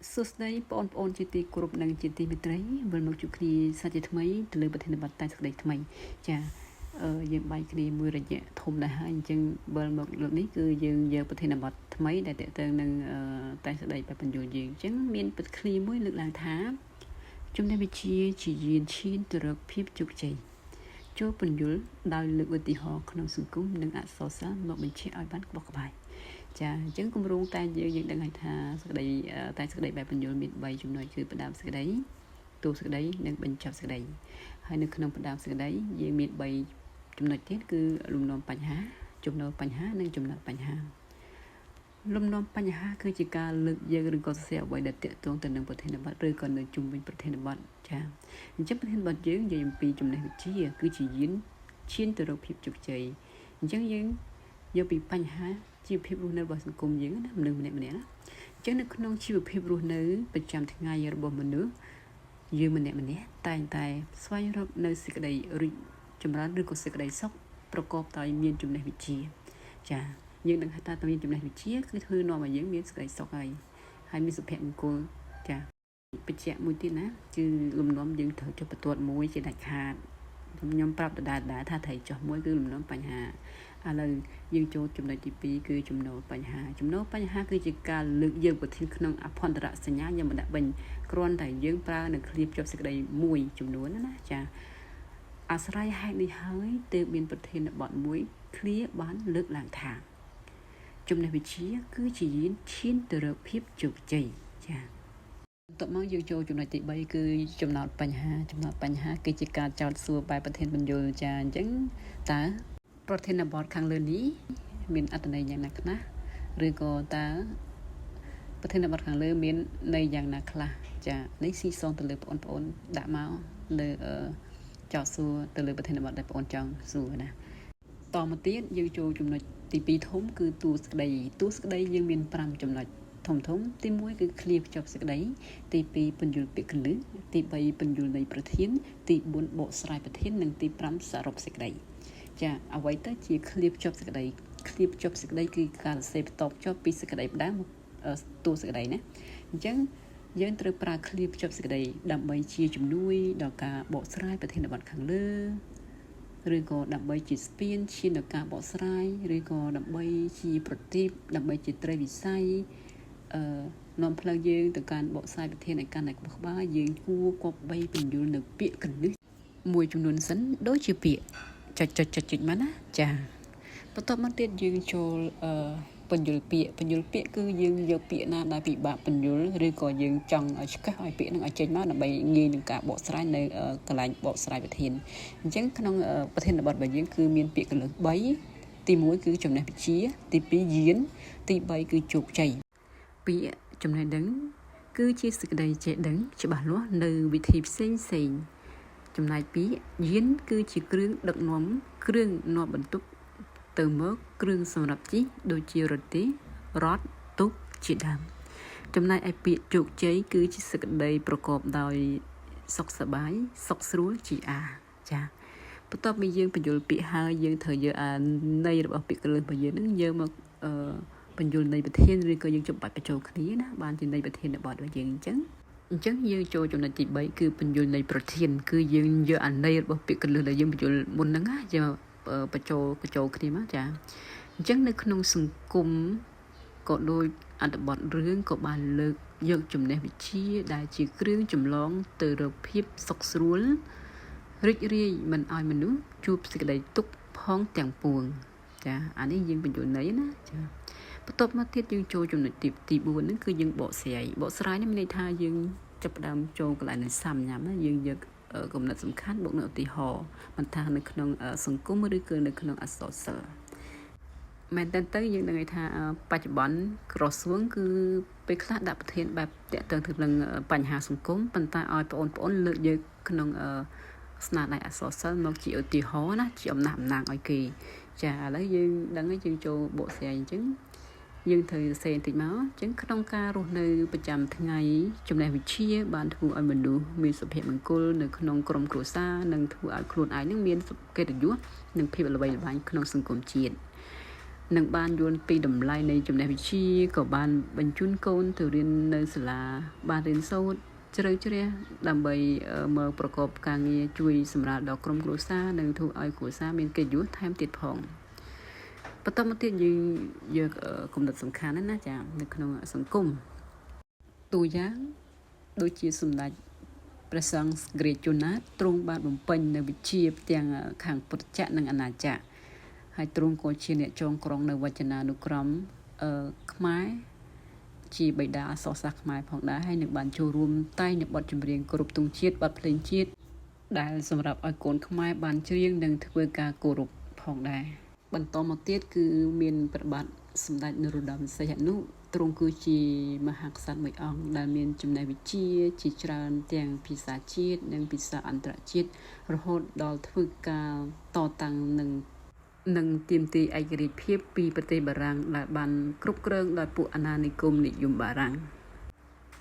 សួស្តីបងប្អូនជាទីគោរពនិងជាទីមេត្រីវិលមកជួបគ្នាសាជាថ្មីទៅលើប្រធានបទតែសេចក្តីថ្មីចាយើងបាយគ្នាមួយរយៈធំដែរហើយអញ្ចឹងវិលមកលើកនេះគឺយើងយកប្រធានបទថ្មីដែលតេតើនឹងតែសេចក្តីបែបបញ្យល់យើងអញ្ចឹងមានបទឃ្លាមួយលើកឡើងថាជំនាញវិជ្ជាជាយានឈានទៅរកភាពជោគជ័យចូលបញ្យល់ដោយលើកឧទាហរណ៍ក្នុងសង្គមនិងអក្សរសាស្ត្រមកបញ្ជាក់ឲ្យបានក្បោះក្បាយចាអញ្ចឹងគម្រោងតែយើងដឹងហើយថាសេចក្តីតែសេចក្តីបែបបញ្យលមាន3ចំណុចគឺផ្ដើមសេចក្តីទូសេចក្តីនិងបញ្ចប់សេចក្តីហើយនៅក្នុងផ្ដើមសេចក្តីយើងមាន3ចំណុចទៀតគឺលំនាំបញ្ហាចំណុចបញ្ហានិងចំណុចបញ្ហាលំនាំបញ្ហាគឺជាការលើកយកឬក៏សរសេរអ្វីដែលទាក់ទងទៅនឹងប្រធានបទឬក៏នៅជុំវិញប្រធានបទចាអញ្ចឹងប្រធានបទយើងនិយាយអំពីចំណេះវិជ្ជាគឺជាយានឈានទៅរកភាពជោគជ័យអញ្ចឹងយើងយកពីបញ្ហាជីវភាពរស់នៅរបស់សង្គមយើងណាមនុស្សម្នាក់ៗណាអញ្ចឹងនៅក្នុងជីវភាពរស់នៅប្រចាំថ្ងៃរបស់មនុស្សយើងម្នាក់តែងតែស្វែងរកនៅសេចក្តីរីកចម្រើនឬក៏សេចក្តីសុខប្រកបដោយមានចំណេះវិជ្ជាចាយើងនឹងហៅថាមានចំណេះវិជ្ជាគឺធ្វើនាំឲ្យយើងមានសេចក្តីសុខហើយមានសុភមង្គលចាបញ្ជាក់មួយទៀតណាគឺលំនាំយើងត្រូវចុះបន្ទាត់មួយជាដាច់ខាតខ្ញុំប្រាប់ដដែលថាត្រូវចុះមួយគឺលំនាំបញ្ហាឥឡូវយើងចូលចំណុចទី2គឺចំណូលបញ្ហាគឺជាការលើកយកប្រធានក្នុងអភន្តរសញ្ញាយកមកដាក់វិញគ្រាន់តែយើងប្រើនៅឃ្លាភ្ជាប់សេចក្តីមួយចំនួនណាចាអាស្រ័យហេតុនេះហើយទើបមានប្រធានបទមួយឃ្លាបានលើកឡើងថាចំណេះវិជ្ជាគឺជាយានឈានទៅរកភាពជោគជ័យចាបន្ទាប់មកយើងចូលចំណុចទី3គឺចំណោទបញ្ហាគឺជាការចោទសួរបែបប្រធានបញ្យលចាអញ្ចឹងតើប្រធានបទខាងលើនេះមានអត្ថន័យយ៉ាងណាខ្លះឬក៏តើប្រធានបទខាងលើមានន័យយ៉ាងណាខ្លះចានេះស៊ីសងទៅលើបងប្អូនដាក់មកលើចោទសួរទៅលើប្រធានបទដែលបងប្អូនចង់សួរណាតមកទៀតយើងចូលចំណុចទី2ធំគឺតួស្ដីយើងមាន5ចំណុចធំទី1គឺឃ្លាភ្ជាប់សេចក្តីទី2ពន្យល់ពាក្យកន្លឹះទី3ពន្យល់ន័យប្រធានទី4បកស្រាយប្រធាននិងទី5សរុបសេចក្តីចាអ្វីទៅជាឃ្លាភ្ជាប់សេចក្តីគឺការសរសេរបន្តភ្ជាប់ពីសេចក្តីផ្ដើមមកតួសេចក្តីណាអញ្ចឹងយើងត្រូវប្រើឃ្លាភ្ជាប់សេចក្តីដើម្បីជាជំនួយដល់ការបកស្រាយប្រធានបទខាងលើឬក៏ដើម្បីជាស្ពានឈានដល់ការបកស្រាយឬក៏ដើម្បីជាប្រទីបដើម្បីជាត្រីវិស័យនាំផ្លូវយើងទៅកាន់បកស្រាយប្រធានឲ្យកាន់តែក្បោះយើងគួរគប្បីពន្យល់នៅពាក្យកន្លឹះមួយចំនួនសិនដូចជាពាក្យចុចមកណាចាបន្ទាប់មកទៀតយើងចូលពន្យល់ពាក្យគឺយើងយកពាក្យណាដែលពិបាកពន្យល់ឬក៏យើងចង់ឲ្យឆ្កឹះឲ្យពាក្យនឹងឲ្យចេញមកដើម្បីងាយនឹងការបកស្រាយនៅកន្លែងបកស្រាយប្រធានអញ្ចឹងក្នុងប្រធានបទរបស់យើងគឺមានពាក្យកន្លឹះ3ទី1គឺចំណេះវិជ្ជាទី2យានទី3គឺជោគជ័យពាក្យចំណេះដឹងគឺជាសេចក្តីចេះដឹងច្បាស់លាស់នៅវិធីផ្សេងចំណែកពាក្យយានគឺជាគ្រឿងដឹកនាំគ្រឿងនាំបន្ទុកទៅមកគ្រឿងសម្រាប់ជិះដូចជារទេះរថទូកជាដើមចំណែកឯពាក្យជោគជ័យគឺជាសេចក្តីប្រកបដោយសុខសប្បាយសុខស្រួលជាចាបន្ទាប់ពីយើងបញ្យល់ពាក្យហើយយើងត្រូវយកន័យរបស់ពាក្យកន្លឹះរបស់យើងនឹងយកមកបញ្យល់ន័យប្រធានឬក៏យើងចម្បាច់បញ្ចូលគ្នាណាបានជាន័យប្រធានរបស់យើងអញ្ចឹងយើងចូលចំណុចទី3គឺបញ្យល់ន័យប្រធានគឺយើងយកអាន័យរបស់ពាក្យកន្លឹះដែលយើងបញ្យល់មុនហ្នឹងណាយកបញ្ចូលគ្នាមកចាអញ្ចឹងនៅក្នុងសង្គមក៏ដូចអត្ថបទរឿងក៏បានលើកយកចំណេះវិជ្ជាដែលជាគ្រឿងចម្លងទៅរកភាពសុខស្រួលរីករាយមិនឲ្យមនុស្សជួបសេចក្តីទុក្ខផងទាំងពួងចាអានេះយើងបញ្យល់ន័យណាចាបន្ទាប់មកទៀតយើងចូលចំណុចទី4ហ្នឹងគឺយើងបកស្រាយនេះមានន័យថាយើងចាប់ផ្ដើមចូលកន្លែងនៃសញ្ញាណាយើងយកគំនិតសំខាន់បូកនៅឧទាហរណ៍មិនថានៅក្នុងសង្គមឬក៏នៅក្នុងអក្សរសិល្ប៍មែនតើទៅយើងដឹងថាបច្ចុប្បន្នក្រសួងគឺពេលខ្លះដាក់ប្រធានបែបតាក់ទងទៅនឹងបញ្ហាសង្គមប៉ុន្តែឲ្យបងប្អូនលើកយកក្នុងស្នាដៃអក្សរសិល្ប៍មកជាឧទាហរណ៍ណាជាអំណះអំណាងឲ្យគេចាឥឡូវយើងដឹងហើយយើងចូលបកស្រាយអញ្ចឹងយើងត្រូវសរសេរបន្តិចមកអញ្ចឹងក្នុងការរស់នៅប្រចាំថ្ងៃចំណេះវិជ្ជាបានធ្វើឲ្យមនុស្សមានសុភមង្គលនៅក្នុងក្រុមគ្រួសារនិងធ្វើឲ្យខ្លួនឯងនឹងមានកិត្តិយសនិងភាពល្បីល្បាញក្នុងសង្គមជាតិ នឹងបានយល់ពីតម្លៃនៃចំណេះវិជ្ជាក៏បានបញ្ជូនកូនទៅរៀននៅសាលាបានរៀនសូត្រជ្រៅជ្រះដើម្បីមកប្រកបការងារជួយសម្រាប់ដល់ក្រុមគ្រួសារនិងធ្វើឲ្យគ្រួសារមានកិត្តិយសថែមទៀតផងបន្តមកទៀតយើងយកគំនិតសំខាន់ណាចានៅក្នុងសង្គមតួយ៉ាងដូចជាសម្ដេចព្រះសង្ឃគ្រាជុណាតទ្រង់បានបំពេញនៅវិជ្ជាទាំងខាងពុទ្ធចក្រនិងអនាចក្រហើយទ្រង់ក៏ជាអ្នកចងក្រងនៅវចនានុក្រមខ្មែរជាបិតាអក្សរសាស្ត្រខ្មែរផងដែរហើយនឹងបានចូលរួមតែងនៅបទចម្រៀងគោរពទង់ជាតិបទភ្លេងជាតិដែលសម្រាប់ឲ្យកូនខ្មែរបានច្រៀងនិងធ្វើការគោរពផងដែរបន្តមកទៀតគឺមានប្របាទសម្ដេចនរោត្តមសីហនុទ្រង់គឺជាមហាក្សត្រមួយអង្គដែលមានចំណេះវិជ្ជាជាច្រើនទាំងភាសាជាតិនិងភាសាអន្តរជាតិរហូតដល់ធ្វើការតតាំងនិងទាមទារឯករាជ្យភាពពីប្រទេសបារាំងដែលបានគ្រប់គ្រងដោយពួកអាណានិគមនិយមបារាំង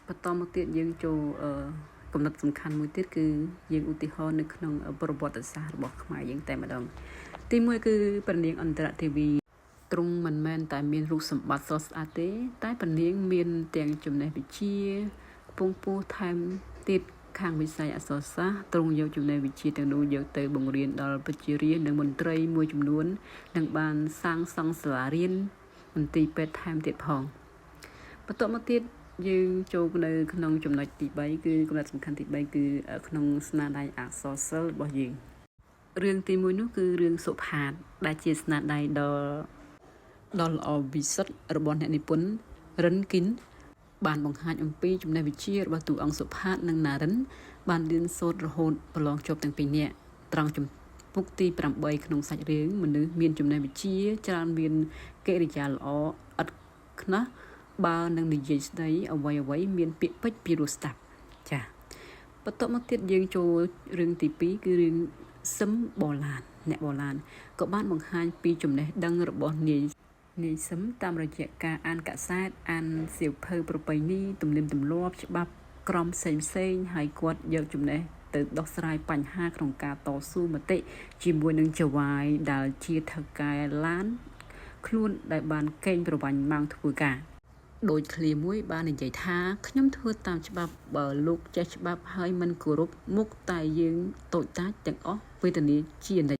បន្តមកទៀតយើងចូលគំនិតសំខាន់មួយទៀតគឺយើងឧទាហរណ៍នៅក្នុងប្រវត្តិសាស្ត្ររបស់ខ្មែរយើងតែម្ដងទី1គឺព្រះនាងអន្តរទេវីទ្រង់មិនមែនតែមានរូបសម្បត្តិស្រស់ស្អាតទេតែព្រះនាងមានទាំងចំណេះវិជ្ជាខ្ពង់ខ្ពស់ថែមទៀតខាងវិស័យអក្សរសាស្ត្រទ្រង់យកចំណេះវិជ្ជាទាំងនោះយកទៅបង្រៀនដល់ប្រជារាស្ត្រនិងមន្ត្រីមួយចំនួននិងបានសាងសង់សាលារៀនមន្ទីរពេទ្យថែមទៀតផងបន្ទាប់មកទៀតយើងចូលនៅក្នុងចំណុចទី3គឺគំនិតសំខាន់ទី3គឺក្នុងស្នាដៃអក្សរសិល្ប៍របស់យើងរឿងទី1នោះគឺរឿងសុផាតដែលជាស្នាដៃដ៏ល្អវិសុទ្ធរបស់អ្នកនិពន្ធរិនគីនបានបង្ហាញអំពីចំណេះវិជ្ជារបស់តួអង្គសុផាតនិងណារិនបានរៀនសូត្ររហូតប្រឡងជាប់ទាំងពីរនាក់ត្រង់ចំពុកទី8ក្នុងសាច់រឿងមនុស្សមានចំណេះវិជ្ជាច្រើនមានកិរិយាល្អឥតខ្នោះបើនឹងនិយាយស្ដីអ្វីមានពាក្យពេចន៍ពីរោះស្ដាប់ចាបន្ទាប់មកទៀតយើងចូលរឿងទី2គឺរឿងសឹមបូឡានអ្នកបូឡានក៏បានបង្ហាញពីចំណេះដឹងរបស់នាយសឹមតាមរយៈការអានកសែតអានសៀវភៅប្រពៃណីទំនៀមទម្លាប់ច្បាប់ក្រមផ្សេងហើយគាត់យកចំណេះទៅដោះស្រាយបញ្ហាក្នុងការតស៊ូមតិជាមួយនឹងចៅហ្វាយដែលជាថៅកែឡានខ្លួនដែលបានកេងប្រវ័ញ្ចម៉ោងធ្វើការដោយឃ្លាមួយបាននិយាយថាខ្ញុំធ្វើតាមច្បាប់បើលោកចេះច្បាប់ហើយមិនគោរពមុខតែយើងតូចតាចទាំងអស់វេទនាជានិច្ច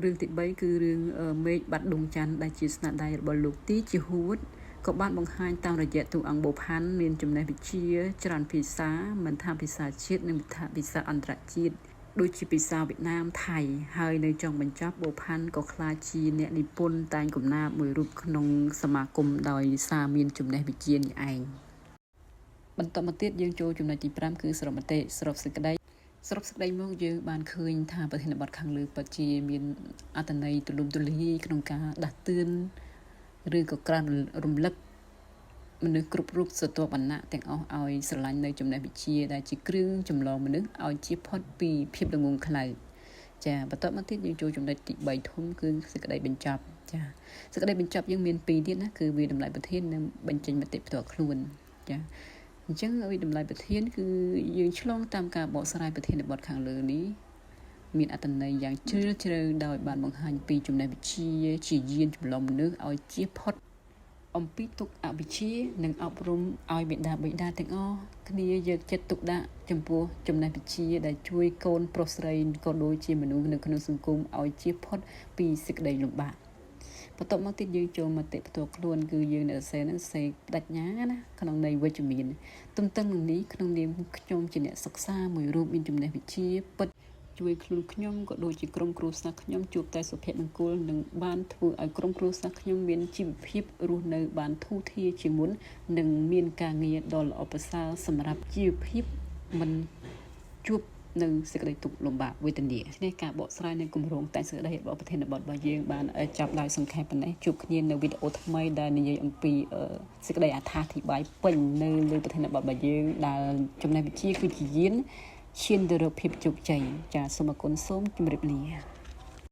រឿងទី3គឺរឿងមេឃបាត់ដួងច័ន្ទដែលជាស្នាដៃរបស់លោកទីជាហួតក៏បានបង្ហាញតាមរយៈតួអង្គបូផាន់មានចំណេះវិជ្ជាច្រើនភាសាមិនថាភាសាជាតិនិងភាសាអន្តរជាតិដូចជាភាសាវៀតណាមថៃហើយនៅចុងបញ្ចប់បូផាន់ក៏ក្លាយជាអ្នកនិពន្ធតែងកំណាព្យមួយរូបក្នុងសមាគមដោយសារមានចំណេះវិជ្ជានេះឯងបន្តមកទៀតយើងចូលចំណុចទី5គឺសរុបមតិសរុបសេចក្តីមកយើងបានឃើញថាប្រធានបទខាងលើពិតជាមានអត្ថន័យទូលំទូលាយក្នុងការដាស់តឿនឬក៏ក្រើនរំលឹកមនុស្សគ្រប់រូបស្រទាប់វណ្ណៈទាំងអស់ឲ្យស្រឡាញ់នៅចំណេះវិជ្ជាដែលជាគ្រឿងចម្លងមនុស្សឲ្យជៀសផុតពីភាពល្ងងខ្លៅចាបន្តមកទៀតយើងចូលចំណុចទី3ធំគឺសេចក្តីបញ្ចប់ចាសេចក្តីបញ្ចប់យើងមាន2ទៀតណាគឺវាតម្លៃប្រធាននិងបញ្ចេញមតិផ្ទាល់ខ្លួនចាអញ្ចឹងឲ្យតម្លៃប្រធានគឺយើងឆ្លងតាមការបកស្រាយប្រធានបទខាងលើនេះមានអត្ថន័យយ៉ាងជ្រាលជ្រៅដោយបានបង្ហាញពីចំណេះវិជ្ជាជាយានចម្លងមនុស្សឲ្យជៀសផុតអំពីទុក្ខអវិជ្ជានិងអប់រំឲ្យបិតាទាំងអស់គ្នាយកចិត្តទុកដាក់ចំពោះចំណេះវិជ្ជាដែលជួយកូនប្រុសស្រីក៏ដូចជាមនុស្សនៅក្នុងសង្គមឲ្យជៀសផុតពីសេចក្តីលំបាកបន្ទាប់មកទៀតយើងចូលមតិផ្ទាល់ខ្លួនគឺយើងនៅសេបដិញ្ញាណាក្នុងន័យវិជ្ជមានទន្ទឹមនឹងនេះក្នុងនាមខ្ញុំជាអ្នកសិក្សាមួយរូបមានចំណេះវិជ្ជាពិតជួយខ្លួនខ្ញុំក៏ដូចជាក្រុមគ្រួសារខ្ញុំជួបតែសុភមង្គលនិងបានធ្វើឲ្យក្រុមគ្រួសារខ្ញុំមានជីវភាពរស់នៅបានធូរធារជាងមុននិងមានការងារដ៏ល្អប្រសើរសម្រាប់ជីវភាពមិនជួបនៅសេចក្តីទុក្ខលំបាកវេទនានេះការបកស្រាយនៃគម្រោងតែងសេចក្តីរបស់ប្រធានបទរបស់យើងបានចាប់ដោយសង្ខេបប៉ុណ្ណេះជួបគ្នានៅវីដេអូថ្មីដែលនិយាយអំពីសេចក្តីអត្ថាធិប្បាយពេញនៅលើប្រធានបទរបស់យើងដែលចំណេះវិជ្ជាគឺជាយានឈានទៅរកភាពជោគជ័យចាសូមអរគុណសូមជម្រាបលា